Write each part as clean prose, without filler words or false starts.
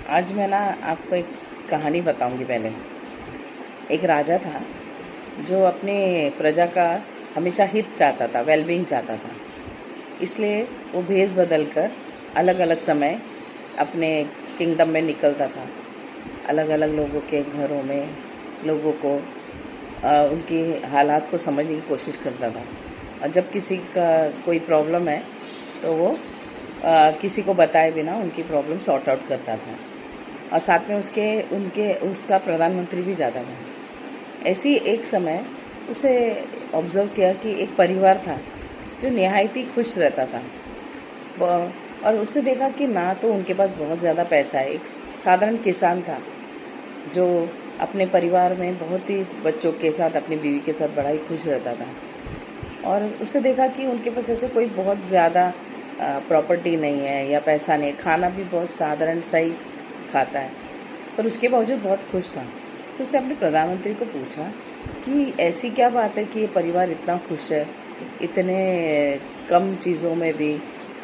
आज मैं ना आपको एक कहानी बताऊंगी। पहले एक राजा था जो अपने प्रजा का हमेशा हित चाहता था, वेलबींग चाहता था। इसलिए वो भेष बदल कर अलग अलग समय अपने किंगडम में निकलता था। अलग अलग लोगों के घरों में लोगों को उनकी हालात को समझने की कोशिश करता था। और जब किसी का कोई प्रॉब्लम है तो वो किसी को बताए बिना उनकी प्रॉब्लम सॉर्ट आउट करता था। और साथ में उसका प्रधानमंत्री भी जाता था। ऐसी एक समय उसे ऑब्ज़र्व किया कि एक परिवार था जो निहायत ही खुश रहता था। और उसने देखा कि ना तो उनके पास बहुत ज़्यादा पैसा है। एक साधारण किसान था जो अपने परिवार में बहुत ही बच्चों के साथ, अपनी बीवी के साथ बड़ा ही खुश रहता था। और उसने देखा कि उनके पास ऐसे कोई बहुत ज़्यादा प्रॉपर्टी नहीं है या पैसा नहीं है, खाना भी बहुत साधारण सा ही खाता है, पर उसके बावजूद बहुत खुश था। तो उसने अपने प्रधानमंत्री को पूछा कि ऐसी क्या बात है कि ये परिवार इतना खुश है, इतने कम चीज़ों में भी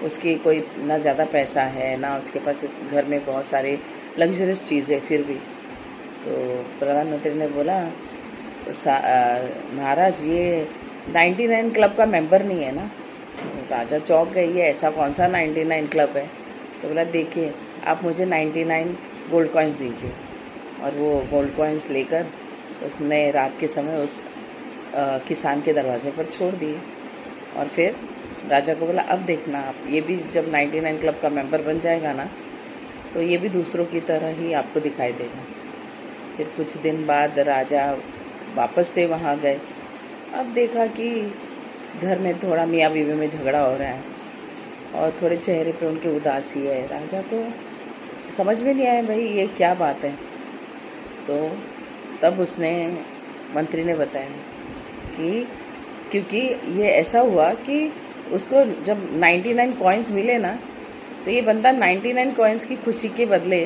उसकी कोई ना ज़्यादा पैसा है, ना उसके पास इस घर में बहुत सारे लग्जरियस चीज़ें, फिर भी। तो प्रधानमंत्री ने बोला, महाराज ये 99 क्लब का मेंबर नहीं है ना। राजा चौंक गई, है ऐसा कौन सा 99 क्लब है। तो बोला, देखिए आप मुझे 99 गोल्ड कॉइन्स दीजिए। और वो गोल्ड कॉइन्स लेकर उसने रात के समय उस किसान के दरवाजे पर छोड़ दिए। और फिर राजा को बोला, अब देखना आप, ये भी जब 99 क्लब का मेंबर बन जाएगा ना तो ये भी दूसरों की तरह ही आपको दिखाई देगा। फिर कुछ दिन बाद राजा वापस से वहाँ गए। अब देखा कि घर में थोड़ा मियाँ बीवी में झगड़ा हो रहा है और थोड़े चेहरे पे उनकी उदासी है। राजा को समझ में नहीं आया, भाई ये क्या बात है। तो तब उसने मंत्री ने बताया कि क्योंकि ये ऐसा हुआ कि उसको जब 99 कॉइन्स मिले ना, तो ये बंदा 99 कॉइन्स की खुशी के बदले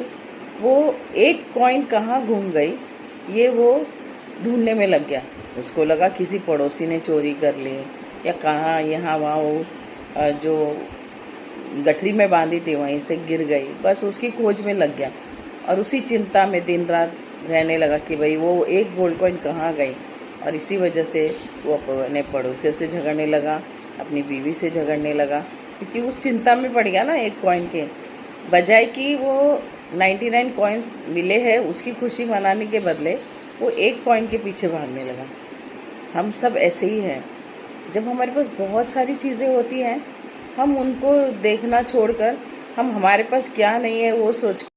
वो एक कॉइन कहाँ घूम गई ये वो ढूंढने में लग गया। उसको लगा किसी पड़ोसी ने चोरी कर ली या कहाँ यहाँ वहाँ वो जो गठरी में बांधी थी वहीं से गिर गई, बस उसकी खोज में लग गया। और उसी चिंता में दिन रात रहने लगा कि भाई वो एक गोल्ड कॉइन कहाँ गई। और इसी वजह से वो अपने पड़ोसियों से झगड़ने लगा, अपनी बीवी से झगड़ने लगा, क्योंकि उस चिंता में पड़ गया ना एक कॉइन के बजाय कि वो 99 कॉइन्स मिले हैं उसकी खुशी मनाने के बदले वो एक कॉइन के पीछे भागने लगा। हम सब ऐसे ही हैं। जब हमारे पास बहुत सारी चीज़ें होती हैं, हम उनको देखना छोड़कर हम हमारे पास क्या नहीं है वो सोच